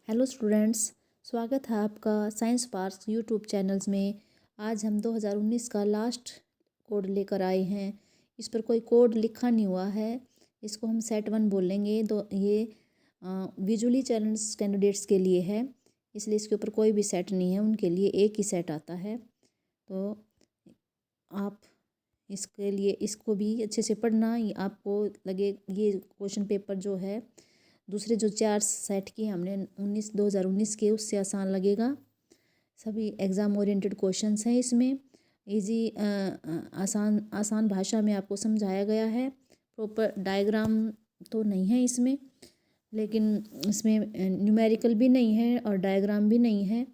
Hello students, स्वागत है आपका साइंस पार्क यूट्यूब चैनल्स में। आज हम 2019 का लास्ट कोड लेकर आए हैं। इस पर कोई कोड लिखा नहीं हुआ है, इसको हम सेट 1 बोलेंगे। ये विजुअली चैलेंज कैंडिडेट्स के लिए है, इसलिए इसके ऊपर कोई भी सेट नहीं है, उनके लिए एक ही सेट आता है। तो आप इसके लिए इसको भी अच्छे से पढ़ना। आपको लगे ये क्वेश्चन पेपर जो है दूसरे जो 4 सेट की हमने 2019 के, उससे आसान लगेगा। सभी एग्ज़ाम ओरिएंटेड क्वेश्चंस हैं इसमें। इजी आसान भाषा में आपको समझाया गया है। प्रॉपर डायग्राम तो नहीं है इसमें, लेकिन इसमें न्यूमेरिकल भी नहीं है और डायग्राम भी नहीं है,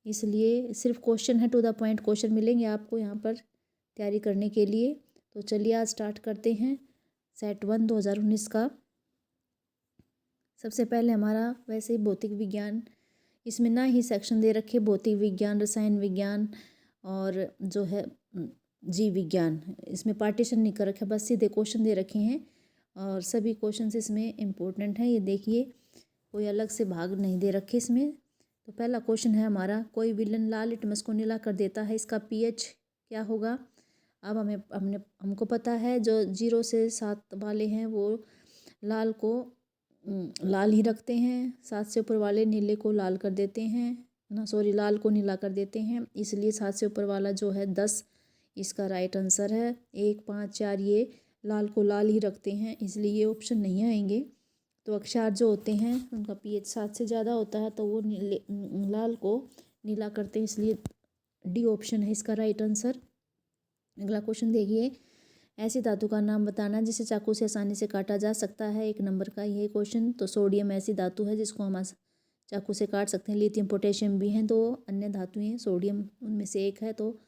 इसलिए सिर्फ क्वेश्चन है, टू द पॉइंट क्वेश्चन मिलेंगे आपको यहाँ पर तैयारी करने के लिए। तो चलिए आज स्टार्ट करते हैं सेट 1 2019 का। सबसे पहले हमारा वैसे ही भौतिक विज्ञान, इसमें ना ही सेक्शन दे रखे भौतिक विज्ञान, रसायन विज्ञान और जो है जीव विज्ञान, इसमें पार्टीशन नहीं कर रखे, बस सीधे क्वेश्चन दे रखे हैं और सभी क्वेश्चन इसमें इम्पोर्टेंट हैं। ये देखिए, कोई अलग से भाग नहीं दे रखे इसमें। तो पहला क्वेश्चन है हमारा, कोई विलन लाल लिटमस को नीला कर देता है, इसका पीएच क्या होगा। अब हमको पता है जो 0 से 7 वाले हैं वो लाल को लाल ही रखते हैं, 7 से ऊपर वाले नीले को लाल कर देते हैं ना, सॉरी लाल को नीला कर देते हैं, इसलिए 7 से ऊपर वाला जो है 10 इसका राइट आंसर है। 1 5 4 ये लाल को लाल ही रखते हैं, इसलिए ये ऑप्शन नहीं आएंगे। तो अक्षार जो होते हैं उनका पीएच 7 से ज़्यादा होता है, तो वो लाल को नीला करते हैं, इसलिए डी ऑप्शन है इसका राइट आंसर। अगला क्वेश्चन देखिए, ऐसी धातु का नाम बताना जिसे चाकू से आसानी से काटा जा सकता है। 1 नंबर का ये क्वेश्चन। तो सोडियम ऐसी धातु है जिसको हम चाकू से काट सकते हैं। लिथियम पोटेशियम भी हैं, 2 अन्य धातुएं, सोडियम उनमें से एक है, तो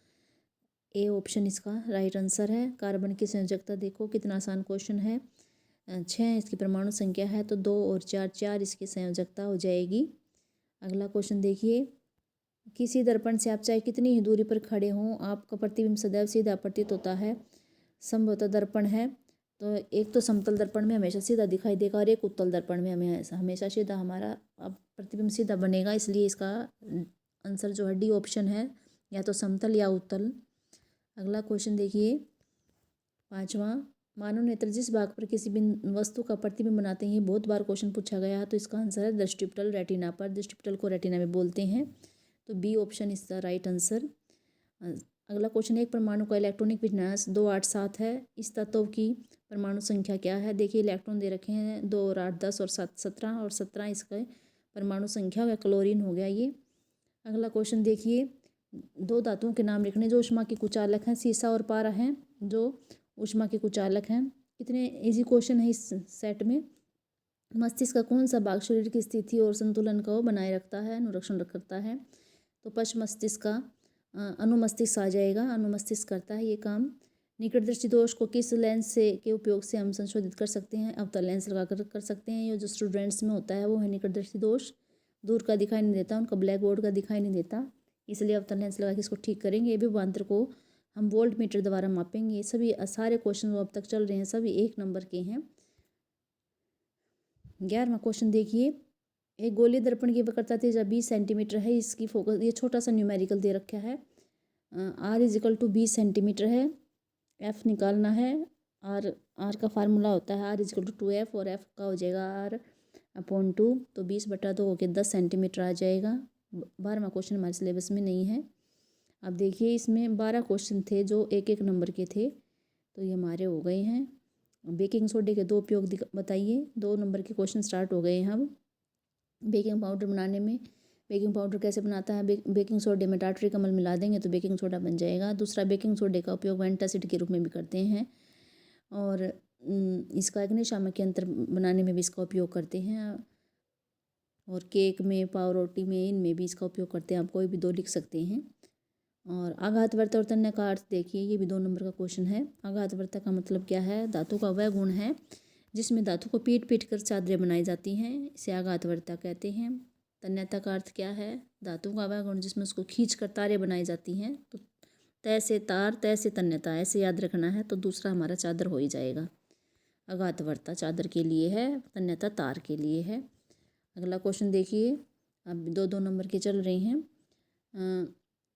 ए ऑप्शन इसका राइट आंसर है। कार्बन की संयोजकता देखो, कितना आसान क्वेश्चन है। 6 इसकी परमाणु संख्या है, तो 2 और 4 4 इसकी संयोजकता हो जाएगी। अगला क्वेश्चन देखिए, किसी दर्पण से आप चाहे कितनी ही दूरी पर खड़े हों, आपका प्रतिबिंब सदैव सीधा प्रतीत होता है। संभवतः दर्पण है तो एक तो समतल दर्पण में हमेशा सीधा दिखाई देगा और एक उत्तल दर्पण में हमें हमेशा सीधा हमारा प्रतिबिंब सीधा बनेगा, इसलिए इसका आंसर जो है डी ऑप्शन है, या तो समतल या उत्तल। अगला क्वेश्चन देखिए, 5वां, मानव नेत्र जिस भाग पर किसी वस्तु का प्रतिबिंब बनाते हैं, ये बहुत बार क्वेश्चन पूछा गया है, तो इसका आंसर है दृष्टिपटल, रेटिना पर। दृष्टिपटल को रेटिना में बोलते हैं, तो B option is the right answer. अगला क्वेश्चन, एक परमाणु का इलेक्ट्रॉनिक विन्यास 2 8 7 है, इस तत्व की परमाणु संख्या क्या है। देखिए, इलेक्ट्रॉन दे रखे हैं 2 और 8 10 और 7 17, और 17 इसका परमाणु संख्या या क्लोरीन हो गया ये। अगला क्वेश्चन देखिए, 2 धातुओं के नाम लिखने जो ऊष्मा के कुचालक हैं, सीसा और पारा हैं, जो ऊष्मा के कुचालक हैं। कितने इजी क्वेश्चन है इस सेट में। मस्तिष्क का कौन सा भाग शरीर की स्थिति और संतुलन को बनाए रखता है, अनुरक्षण करता है। तो पश्च मस्तिष्क का अनुमस्तिष्क आ जाएगा, अनुमस्तिष्क करता है ये काम। निकट दृष्टि दोष को किस लेंस से के उपयोग से हम संशोधित कर सकते हैं। अवतल लेंस लगाकर कर सकते हैं। ये जो स्टूडेंट्स में होता है वो है निकट दृष्टि दोष, दूर का दिखाई नहीं देता, उनका ब्लैक बोर्ड का दिखाई नहीं देता, इसलिए अवतल लेंस लगा के इसको ठीक करेंगे। ये भी विभवांतर को हम वोल्ट मीटर द्वारा मापेंगे। ये सभी सारे क्वेश्चन जो अब तक चल रहे हैं सभी 1 नंबर के हैं। 11वां क्वेश्चन देखिए, एक गोलीय दर्पण की वक्रता त्रिज्या 20 सेंटीमीटर है, इसकी फोकस, ये छोटा सा न्यूमेरिकल दे रखा है। R = 20 सेंटीमीटर है, F निकालना है। R का फार्मूला होता है R = 2F, और F का हो जाएगा R/2, तो 20/2 होकर 10 सेंटीमीटर आ जाएगा। 12वां क्वेश्चन हमारे सिलेबस में नहीं है। अब देखिए, इसमें 12 क्वेश्चन थे जो 1 नंबर के थे, तो ये हमारे हो गए हैं। बेकिंग सोडे के 2 उपयोग बताइए। 2 नंबर के क्वेश्चन स्टार्ट हो गए हैं अब। बेकिंग पाउडर बनाने में, बेकिंग पाउडर कैसे बनाता है। बेकिंग सोडे में टार्टरिक अम्ल मिला देंगे तो बेकिंग सोडा बन जाएगा। दूसरा, बेकिंग सोडे का उपयोग एंटासिड के रूप में भी करते हैं, और इसका अग्निशामक यंत्र बनाने में भी इसका उपयोग करते हैं, और केक में, पाव रोटी में, इनमें भी इसका उपयोग करते हैं। आप कोई भी 2 लिख सकते हैं। और आघातवर्ता और तन्य का अर्थ देखिए, ये भी 2 नंबर का क्वेश्चन है। आघातवर्ता का मतलब क्या है। धातु का वह गुण है जिसमें धातु को पीट पीट कर चादरें बनाई जाती हैं, इसे आघातवर्ता कहते हैं। तन्यता का अर्थ क्या है। धातु का वह गुण जिसमें उसको खींच कर तारें बनाई जाती हैं, तो तय से तार, तय से तन्यता, ऐसे याद रखना है। तो दूसरा हमारा चादर हो ही जाएगा। आघातवर्ता चादर के लिए है, तन्यता तार के लिए है। अगला क्वेश्चन देखिए, अब 2-2 नंबर के चल रहे हैं।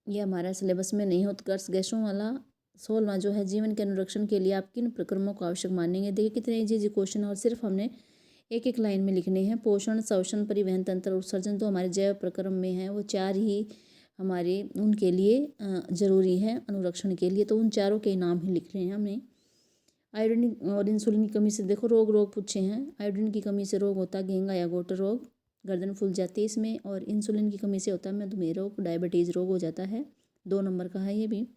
ये हमारा सिलेबस में नहीं, उत्कर्ष गैसों वाला 16वां जो है, जीवन के अनुरक्षण के लिए आप किन प्रक्रमों को आवश्यक मानेंगे। देखिए कितने इजी क्वेश्चन, और सिर्फ हमने एक एक लाइन में लिखने हैं। पोषण, श्वसन, परिवहन तंत्र, उत्सर्जन तो हमारे जैव प्रक्रम में है, वो 4 ही हमारे उनके लिए ज़रूरी है अनुरक्षण के लिए, तो उन चारों के नाम ही लिख रहे हैं हमने। आयोडीन और इंसुलिन की कमी से देखो रोग पूछे हैं। आयोडीन की कमी से रोग होता है घेंगा या गोटर रोग, गर्दन फूल जाती है इसमें। और इंसुलिन की कमी से होता है मधुमेह रोग, डायबिटीज़ रोग हो जाता है। 2 नंबर का है ये भी।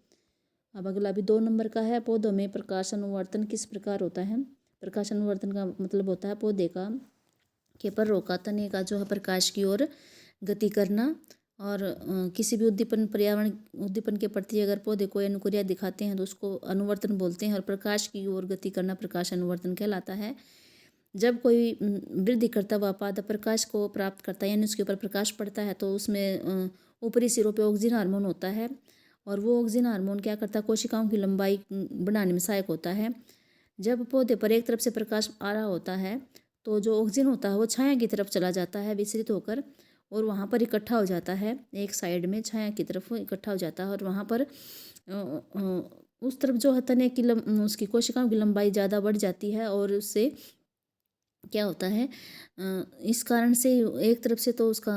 अब अगला भी 2 नंबर का है। पौधों में प्रकाश अनुवर्तन किस प्रकार होता है। प्रकाश अनुवर्तन का मतलब होता है पौधे का के पर रोका तने का जो है प्रकाश की ओर गति करना। और किसी भी उद्दीपन, पर्यावरण उद्दीपन के प्रति अगर पौधे कोई अनुक्रिया दिखाते हैं तो उसको अनुवर्तन बोलते हैं। और प्रकाश की ओर गति करना प्रकाश अनुवर्तन कहलाता है। जब कोई वृद्धि करता हुआ पादप प्रकाश को प्राप्त करता है, यानी उसके ऊपर प्रकाश पड़ता है, तो उसमें ऊपरी सिरों पे ऑक्सीजन हार्मोन होता है। और वो ऑक्सीजन हार्मोन क्या करता है, कोशिकाओं की लंबाई बढ़ाने में सहायक होता है। जब पौधे पर एक तरफ से प्रकाश आ रहा होता है तो जो ऑक्सीजन होता है वो छाया की तरफ चला जाता है विसरित होकर, और वहाँ पर इकट्ठा हो जाता है एक साइड में, छाया की तरफ इकट्ठा हो जाता है। और वहाँ पर उस तरफ जो है तने की उसकी कोशिकाओं की लंबाई ज़्यादा बढ़ जाती है, और उससे क्या होता है, इस कारण से एक तरफ से तो उसका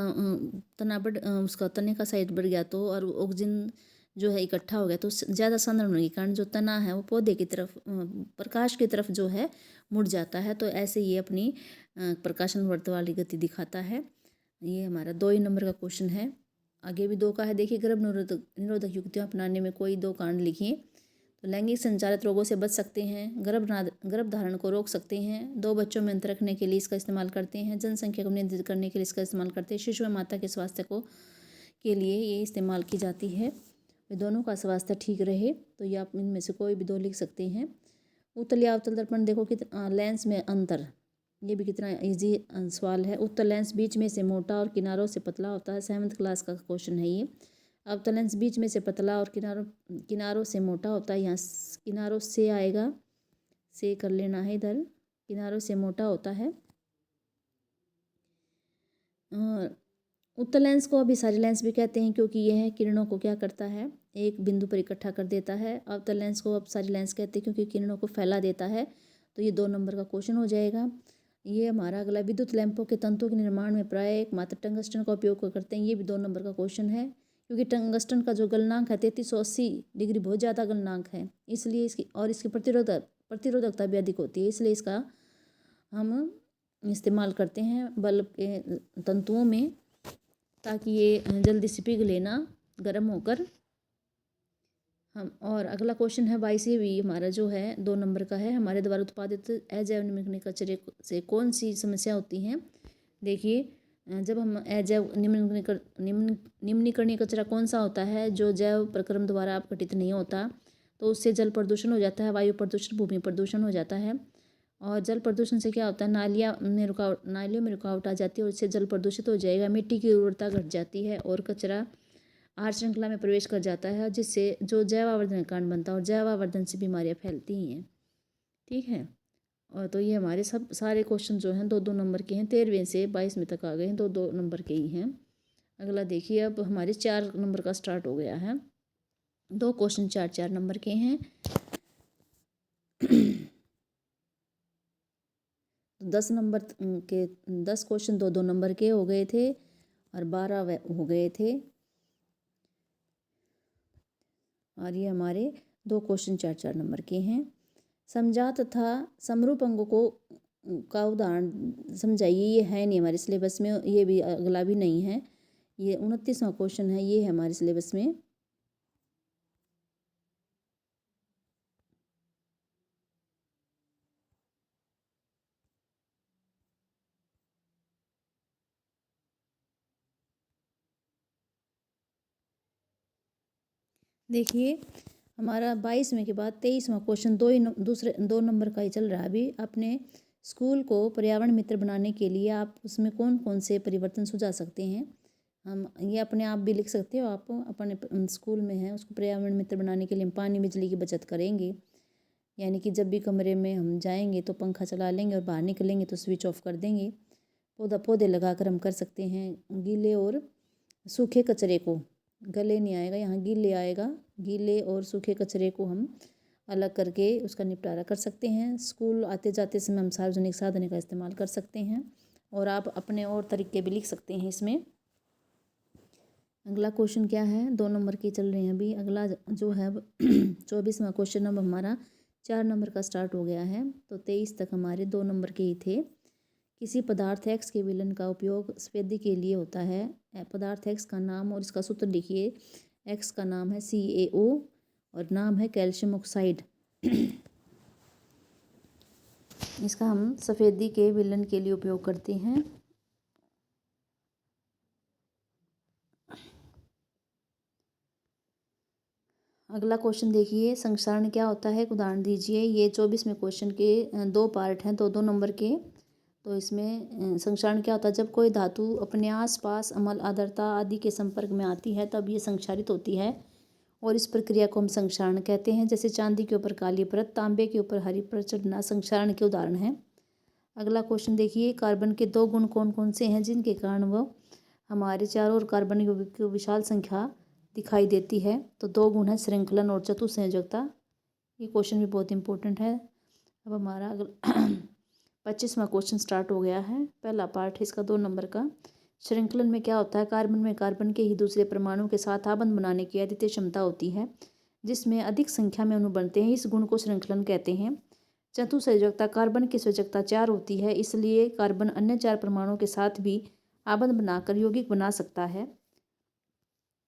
तना बढ़ उसका तने का साइज बढ़ गया तो, और ऑक्सीजन जो है इकट्ठा हो गया तो ज़्यादा सांद्रण होने के कारण जो तना है वो पौधे की तरफ प्रकाश की तरफ जो है मुड़ जाता है। तो ऐसे ये अपनी प्रकाशानुवर्त वाली गति दिखाता है। ये हमारा 2 ही नंबर का क्वेश्चन है। आगे भी 2 का है। देखिए गर्भ निरोधक युक्तियाँ अपनाने में कोई 2 कारण लिखिए। तो लैंगिक संचालित रोगों से बच सकते हैं, गर्भ धारण को रोक सकते हैं, 2 बच्चों में अंतर रखने के लिए इसका इस्तेमाल करते हैं, जनसंख्या को नियंत्रित करने के लिए इसका इस्तेमाल करते हैं, शिशु व माता के स्वास्थ्य को के लिए ये इस्तेमाल की जाती है। वे दोनों का स्वास्थ्य ठीक रहे तो ये आप इनमें से कोई भी 2 लिख सकते हैं। उत्तल या अवतल दर्पण देखो कितना लेंस में अंतर, ये भी कितना इजी सवाल है। उत्तल लेंस बीच में से मोटा और किनारों से पतला होता है। 7th क्लास का क्वेश्चन है ये। अवतल लेंस बीच में से पतला और किनारों से मोटा होता है। यहाँ किनारों से आएगा, से कर लेना है इधर, किनारों से मोटा होता है। उत्तल लेंस को अभिसारी लेंस भी कहते हैं क्योंकि यह किरणों को क्या करता है, एक बिंदु पर इकट्ठा कर देता है। अवतल लेंस को अपसारी लेंस कहते हैं क्योंकि किरणों को फैला देता है। तो ये 2 नंबर का क्वेश्चन हो जाएगा। ये हमारा अगला, विद्युत लैंपों के तंतुओं के निर्माण में प्राय एकमात्र टंगस्टन का उपयोग करते हैं। ये भी 2 नंबर का क्वेश्चन है क्योंकि टंगस्टन का जो गलनांक है 3380 डिग्री बहुत ज़्यादा गलनांक है, इसलिए इसकी प्रतिरोधकता भी अधिक होती है, इसलिए इसका हम इस्तेमाल करते हैं बल्ब के तंतुओं में, ताकि ये जल्दी से पिघले ना गर्म होकर। हम और अगला क्वेश्चन है 22, ये भी हमारा जो है 2 नंबर का है। हमारे द्वारा उत्पादित अजैव निम्नलिखित कचरे से कौन सी समस्या होती हैं। देखिए जब हम अजैव निम्नीकरणीय कचरा कौन सा होता है, जो जैव प्रक्रम द्वारा अपघटित नहीं होता, तो उससे जल प्रदूषण हो जाता है, वायु प्रदूषण, भूमि प्रदूषण हो जाता है। और जल प्रदूषण से क्या होता है, नालियों में रुकावट आ जाती है और इससे जल प्रदूषित हो जाएगा, मिट्टी की उर्वरता घट जाती है और कचरा आहार श्रृंखला में प्रवेश कर जाता है, जिससे जो जैव आवर्धन का कारण बनता है और जैव आवर्धन से बीमारियां फैलती ही हैं। ठीक है। और तो ये हमारे सब सारे क्वेश्चन जो हैं 2-2 नंबर के हैं। 13वें से 22वें तक आ गए हैं, 2-2 नंबर के ही हैं। अगला देखिए, अब हमारे 4 नंबर का स्टार्ट हो गया है। 2 क्वेश्चन 4-4 नंबर के हैं। 10 नंबर के 10 क्वेश्चन 2-2 नंबर के हो गए थे और 12 हो गए थे। और ये हमारे 2 क्वेश्चन 4-4 नंबर के हैं। समजात तथा समरूप अंगों को का उदाहरण समझाइए। ये है नहीं हमारे सिलेबस में, ये भी अगला भी नहीं है। ये 29वां क्वेश्चन है, ये है हमारे सिलेबस में। देखिए हमारा 22वें के बाद 23वां क्वेश्चन 2 नंबर का ही चल रहा है अभी। अपने स्कूल को पर्यावरण मित्र बनाने के लिए आप उसमें कौन कौन से परिवर्तन सुझा सकते हैं। हम ये अपने आप भी लिख सकते हो, आप अपने स्कूल में है उसको पर्यावरण मित्र बनाने के लिए हम पानी बिजली की बचत करेंगे, यानी कि जब भी कमरे में हम जाएंगे तो पंखा चला लेंगे और बाहर निकलेंगे तो स्विच ऑफ कर देंगे। पौधे लगाकर हम कर सकते हैं। गीले और सूखे कचरे को, गले नहीं आएगा यहाँ, गीले आएगा। गीले और सूखे कचरे को हम अलग करके उसका निपटारा कर सकते हैं। स्कूल आते जाते समय हम सार्वजनिक साधन का इस्तेमाल कर सकते हैं। और आप अपने और तरीके भी लिख सकते हैं इसमें। अगला क्वेश्चन क्या है, 2 नंबर की चल रहे हैं अभी। अगला जो है 24वां क्वेश्चन अब हमारा 4 नंबर का स्टार्ट हो गया है, तो 23 तक हमारे 2 नंबर के ही थे। किसी पदार्थ एक्स के विलयन का उपयोग सफेदी के लिए होता है। पदार्थ एक्स का नाम और इसका सूत्र लिखिए। एक्स का नाम है CaO और नाम है कैल्शियम ऑक्साइड। इसका हम सफेदी के विलयन के लिए उपयोग करते हैं। अगला क्वेश्चन देखिए, संक्षारण क्या होता है, एक उदाहरण दीजिए। ये 24वें क्वेश्चन के 2 पार्ट हैं, 2-2 नंबर के। तो इसमें संक्षारण क्या होता है, जब कोई धातु अपने आसपास अम्ल, आर्द्रता आदि के संपर्क में आती है तब ये संक्षारित होती है और इस प्रक्रिया को हम संक्षारण कहते हैं। जैसे चांदी के ऊपर काली परत, तांबे के ऊपर हरी परत चढ़ना संक्षारण के उदाहरण हैं। अगला क्वेश्चन देखिए, कार्बन के 2 गुण कौन कौन से हैं जिनके कारण वह हमारे चारों ओर कार्बन यौगिक की विशाल संख्या दिखाई देती है। तो 2 गुण है श्रृंखलन और चतुसंयोजकता। ये क्वेश्चन भी बहुत इंपॉर्टेंट है। अब हमारा 25वां क्वेश्चन स्टार्ट हो गया है। पहला पार्ट है इसका 2 नंबर का। श्रृंखलन में क्या होता है, कार्बन में कार्बन के ही दूसरे परमाणु के साथ आबंध बनाने की अद्वितीय क्षमता होती है जिसमें अधिक संख्या में अणु बनते हैं। इस गुण को श्रृंखलन कहते हैं। चतुसंयोजकता, कार्बन की संयोजकता 4 होती है, इसलिए कार्बन अन्य 4 परमाणुओं के साथ भी आबंध बनाकर यौगिक बना सकता है।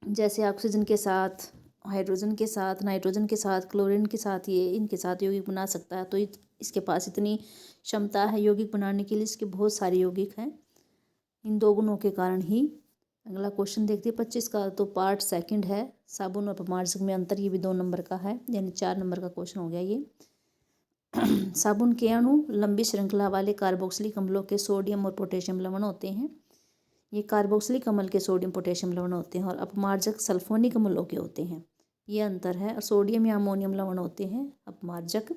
जैसे ऑक्सीजन के साथ, हाइड्रोजन के साथ, नाइट्रोजन के साथ, क्लोरीन के साथ, ये इनके साथ यौगिक बना सकता है। तो इसके पास इतनी क्षमता है यौगिक बनाने के लिए, इसके बहुत सारे यौगिक हैं इन 2 गुणों के कारण ही। अगला क्वेश्चन देखते हैं 25 का, तो पार्ट सेकंड है, साबुन और अपमार्जक में अंतर। ये भी 2 नंबर का है, यानी 4 नंबर का क्वेश्चन हो गया ये। साबुन के अणु लंबी श्रृंखला वाले कार्बोक्सिलिक अम्लों के सोडियम और पोटेशियम लवण होते हैं। ये कार्बोक्सिलिक अम्ल के सोडियम पोटेशियम लवण होते हैं और अपमार्जक सल्फोनिक अम्लों के होते हैं। ये अंतर है। और सोडियम या अमोनियम लवण होते हैं अपमार्जक।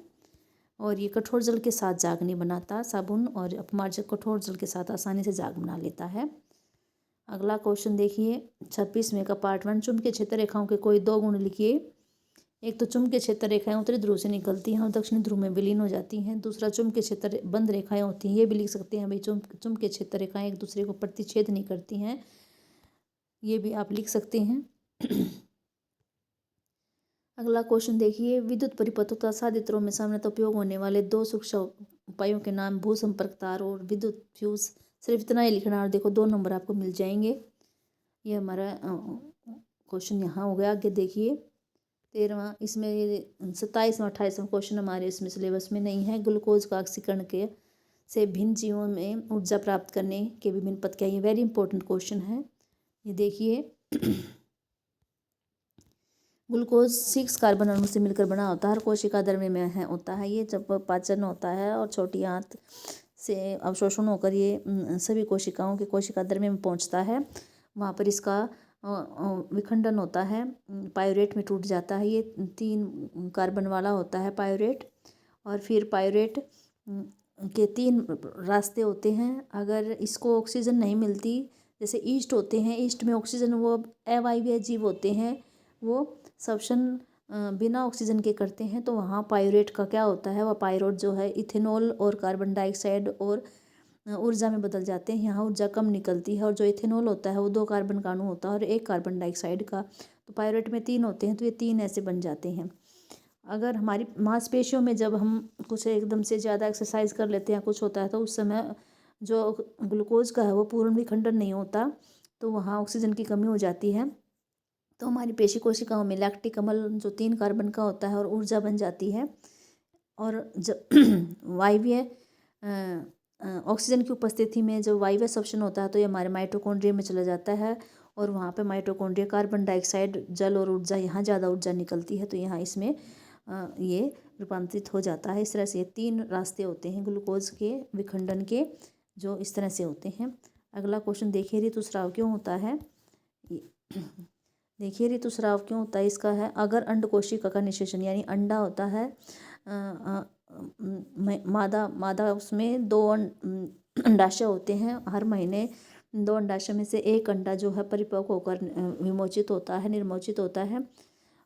और ये कठोर जल के साथ जाग नहीं बनाता साबुन, और अपमार्जक कठोर जल के साथ आसानी से जाग बना लेता है। अगला क्वेश्चन देखिए 26वें का पार्ट 1, चुंबकीय क्षेत्र रेखाओं के कोई 2 गुण लिखिए। एक तो चुंबकीय क्षेत्र रेखाएं उत्तरी ध्रुव से निकलती हैं और दक्षिणी ध्रुव में विलीन हो जाती हैं। दूसरा, चुंबकीय क्षेत्र बंद रेखाएं होती हैं। ये भी लिख सकते हैं भाई, चुंबकीय क्षेत्र रेखाएं एक दूसरे को प्रतिच्छेद नहीं करती हैं। ये भी आप लिख सकते हैं। अगला क्वेश्चन देखिए, विद्युत परिपथों तथा साधित्रों में सामान्यतः उपयोग होने वाले 2 सूक्ष्म उपायों के नाम भू संपर्क तार और विद्युत फ्यूज। सिर्फ इतना ही लिखना और देखो 2 नंबर आपको मिल जाएंगे। ये हमारा क्वेश्चन यहाँ हो गया। आगे देखिए 13वां, इसमें 27वां 28वां क्वेश्चन हमारे इसमें सिलेबस में नहीं है। ग्लूकोज का ऑक्सीकरण के से भिन्न जीवों में ऊर्जा प्राप्त करने के विभिन्न पथ क्या, ये वेरी इंपॉर्टेंट क्वेश्चन है। ये देखिए ग्लूकोज 6 कार्बन अणु से मिलकर बना होता है। हर कोशिका द्रव्य में होता है। ये जब पाचन होता है और छोटी आंत से अवशोषण होकर ये सभी कोशिकाओं के कोशिका द्रव्य में पहुंचता है। वहाँ पर इसका विखंडन होता है, पायोरेट में टूट जाता है। ये 3 कार्बन वाला होता है पायोरेट। और फिर पायोरेट के 3 रास्ते होते हैं। अगर इसको ऑक्सीजन नहीं मिलती, जैसे ईस्ट होते हैं, ईस्ट में ऑक्सीजन, वो अवायवीय जीव होते हैं, वो श्वसन बिना ऑक्सीजन के करते हैं। तो वहाँ पायोरेट का क्या होता है, वह पायरोट जो है इथेनॉल और कार्बन डाइऑक्साइड और ऊर्जा में बदल जाते हैं। यहाँ ऊर्जा कम निकलती है और जो इथेनॉल होता है वो 2 कार्बन का अणु होता है और 1 कार्बन डाइऑक्साइड का। तो पायरेट में 3 होते हैं, तो ये 3 ऐसे बन जाते हैं। अगर हमारी मांसपेशियों में जब हम कुछ एकदम से ज़्यादा एक्सरसाइज कर लेते हैं, कुछ होता है, तो उस समय जो ग्लूकोज का है वो पूर्ण विखंडन नहीं होता, तो वहाँ ऑक्सीजन की कमी हो जाती है। तो हमारी पेशी कोशिकाओं में लैक्टिक अम्ल जो 3 कार्बन का होता है और ऊर्जा बन जाती है। और जब वायवीय ऑक्सीजन की उपस्थिति में जब वायवीय श्वसन होता है तो ये हमारे माइटोकॉन्ड्रिया में चला जाता है और वहाँ पे माइटोकॉन्ड्रिया, कार्बन डाइऑक्साइड, जल और ऊर्जा, यहाँ ज़्यादा ऊर्जा निकलती है, तो यहाँ इसमें ये रूपांतरित हो जाता है। इस तरह से 3 रास्ते होते हैं ग्लूकोज के विखंडन के, जो इस तरह से होते हैं। अगला क्वेश्चन देखिए, ऋतुस्राव क्यों होता है। देखिए ऋतुस्राव क्यों होता है, इसका है अगर अंड कोशिका का निषेचन, यानी अंडा होता है मादा उसमें 2 अंडाशय होते हैं, हर महीने 2 अंडाशय में से एक अंडा जो है परिपक्व होकर विमोचित होता है, निर्मोचित होता है।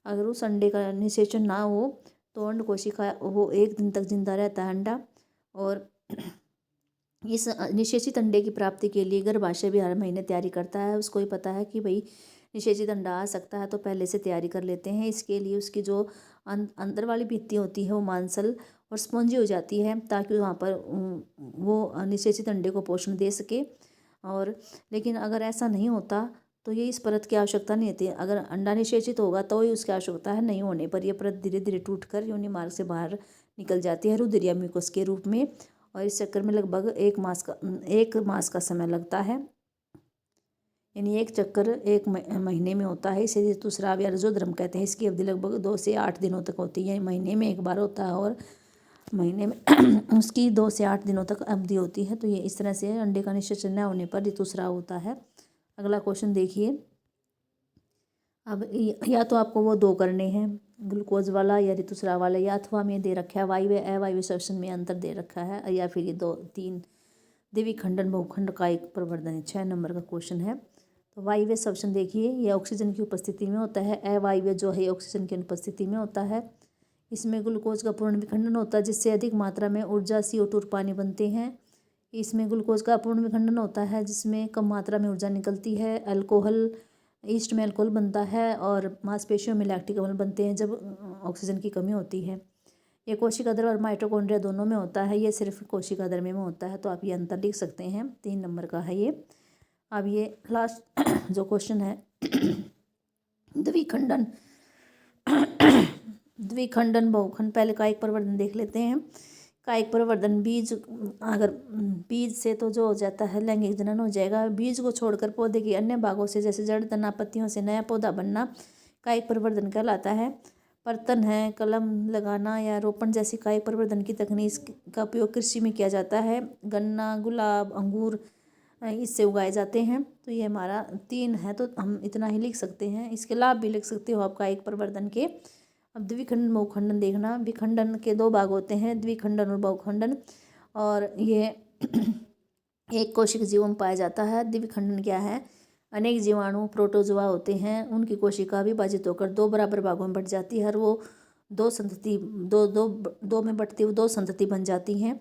अगर उस अंडे का निषेचन ना हो तो अंड कोशिका वो 1 दिन तक जिंदा रहता है अंडा। और इस निषेचित अंडे की प्राप्ति के लिए गर्भाशय भी हर महीने तैयारी करता है। उसको ही पता है कि भाई निषेचित अंडा आ सकता है, तो पहले से तैयारी कर लेते हैं। इसके लिए उसकी जो अंदर वाली भित्ति होती है वो मांसल और स्पॉन्जी हो जाती है, ताकि वहाँ पर वो निषेचित अंडे को पोषण दे सके। और लेकिन अगर ऐसा नहीं होता तो ये इस परत की आवश्यकता नहीं होती। अगर अंडा निषेचित होगा तो ही उसकी आवश्यकता है, नहीं होने पर यह परत धीरे धीरे टूटकर योनि मार्ग से बाहर निकल जाती है रुधिर या म्यूकस के रूप में। और इस चक्कर में लगभग 1 मास का समय लगता है, यानी एक चक्कर 1 महीने में होता है। इसे ऋतुस्राव या रजोधर्म कहते हैं। इसकी अवधि लगभग 2 से 8 दिनों तक होती है। महीने में 1 बार होता है और महीने में उसकी 2 से 8 दिनों तक अवधि होती है। तो ये इस तरह से अंडे का निषेचन न होने पर ऋतुस्राव होता है। अगला क्वेश्चन देखिए। अब या तो आपको वो 2 करने हैं, ग्लूकोज वाला या ऋतुस्राव वाला, या अथवा में दे रखा है वायव्य अवायव्य श्वसन में अंतर दे रखा है, या फिर ये 2-3 द्विखंडन बहुखंड का एक प्रवर्धन। 6 नंबर का क्वेश्चन है। तो वायव्य श्वसन देखिए, यह ऑक्सीजन की उपस्थिति में होता है। अवायव्य जो है ऑक्सीजन की अनुपस्थिति में होता है। इसमें ग्लूकोज का पूर्ण विखंडन होता है, जिससे अधिक मात्रा में ऊर्जा CO2 और पानी बनते हैं। इसमें ग्लूकोज का अपूर्ण विखंडन होता है, जिसमें कम मात्रा में ऊर्जा निकलती है। अल्कोहल ईस्ट में अल्कोहल बनता है और मांसपेशियों में लैक्टिक अम्ल बनते हैं जब ऑक्सीजन की कमी होती है। ये कोशिका द्रव्य और माइटोकॉन्ड्रिया दोनों में होता है, ये सिर्फ कोशिका द्रव्य में होता है। तो आप ये अंतर लिख सकते हैं। 3 नंबर का है ये। अब ये लास्ट जो क्वेश्चन है द्विखंडन द्विखंडन बहुखंड। पहले कायिक प्रवर्धन देख लेते हैं। कायिक प्रवर्धन बीज, अगर बीज से तो जो हो जाता है लैंगिक जनन हो जाएगा। बीज को छोड़कर पौधे के अन्य भागों से जैसे जड़, तना, पत्तियों से नया पौधा बनना कायिक प्रवर्धन कहलाता है। पर्तन है, कलम लगाना या रोपण जैसी कायिक प्रवर्धन की तकनीक का उपयोग कृषि में किया जाता है। गन्ना, गुलाब, अंगूर इससे उगाए जाते हैं। तो ये हमारा 3 है, तो हम इतना ही लिख सकते हैं। इसके लाभ भी लिख सकते हो आप कायिक प्रवर्धन के। अब द्विखंडन बहुखंडन देखना। विखंडन के 2 भाग होते हैं, द्विखंडन और बहुखंडन। और ये एक कोशिक जीवों में पाया जाता है। द्विखंडन क्या है? अनेक जीवाणु प्रोटोजोआ होते हैं, उनकी कोशिका विभाजित होकर 2 बराबर भागों में बट जाती है और वो 2 संतति दो में बटती हुई 2 संतति बन जाती हैं।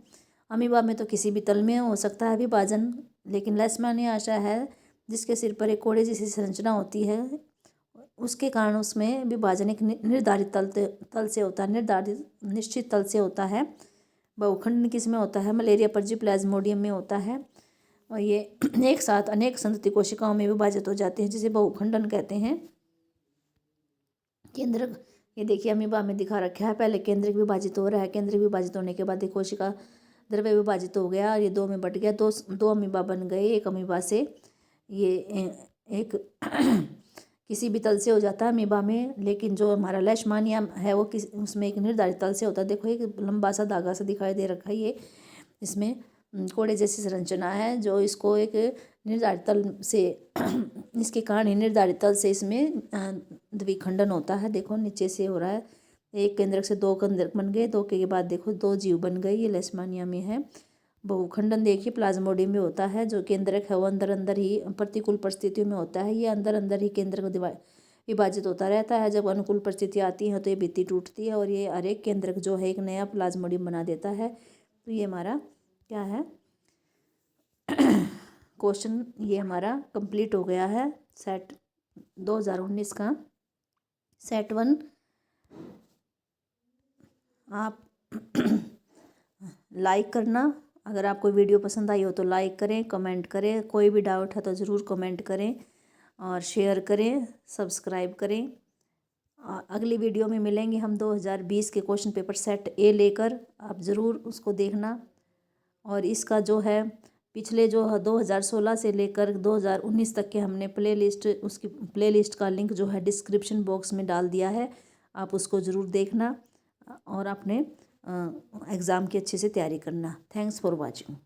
अमीबा में तो किसी भी तल में हो सकता है विभाजन, लेकिन लेशमानियाशा है जिसके सिर पर एक कोड़े जैसी संरचना होती है, उसके कारण उसमें विभाजन एक निर्धारित तल से होता है, निर्धारित निश्चित तल से होता है। बहुखंडन किसमें होता है? मलेरिया परजीवी प्लाज्मोडियम में होता है। और ये एक साथ अनेक संतति कोशिकाओं में विभाजित हो जाते हैं, जिसे बहुखंडन कहते हैं। केंद्रक, ये देखिए अमीबा में दिखा रखा है। पहले केंद्रक विभाजित हो रहा है, केंद्रक विभाजित होने के बाद एक कोशिका द्रव्य विभाजित हो गया, ये 2 में बट गया, दो अमीबा बन गए। एक अमीबा से ये एक किसी भी तल से हो जाता है अमीबा में, लेकिन जो हमारा लेशमानिया है वो उसमें एक निर्धारित तल से होता है। देखो एक लंबा सा धागा सा दिखाई दे रखा है, ये इसमें कोड़े जैसी संरचना है जो इसको एक निर्धारित तल से इसके कारण ही निर्धारित तल से इसमें द्विखंडन होता है। देखो नीचे से हो रहा है, एक केंद्रक से 2 केंद्रक बन गए, 2 के बाद देखो 2 जीव बन गए, ये लेशमानिया में है। बहुखंडन देखिए प्लाज्मोडियम में होता है। जो केंद्रक है वो अंदर ही प्रतिकूल परिस्थितियों में होता है, ये अंदर ही केंद्रक विभाजित होता रहता है। जब अनुकूल परिस्थितियाँ आती हैं तो ये भित्ति टूटती है और ये हर एक केंद्रक जो है एक नया प्लाज्मोडियम बना देता है। तो ये हमारा क्या है क्वेश्चन, ये हमारा कंप्लीट हो गया है सेट 2019 का सेट 1। आप लाइक करना, अगर आपको वीडियो पसंद आई हो तो लाइक करें, कमेंट करें, कोई भी डाउट है तो ज़रूर कमेंट करें और शेयर करें, सब्सक्राइब करें। अगली वीडियो में मिलेंगे हम 2020 के क्वेश्चन पेपर सेट ए लेकर, आप ज़रूर उसको देखना। और इसका जो है पिछले जो 2016 से लेकर 2019 तक के हमने प्लेलिस्ट, उसकी प्लेलिस्ट का लिंक जो है डिस्क्रिप्शन बॉक्स में डाल दिया है, आप उसको ज़रूर देखना और अपने एग्ज़ाम की अच्छे से तैयारी करना। Thanks for watching.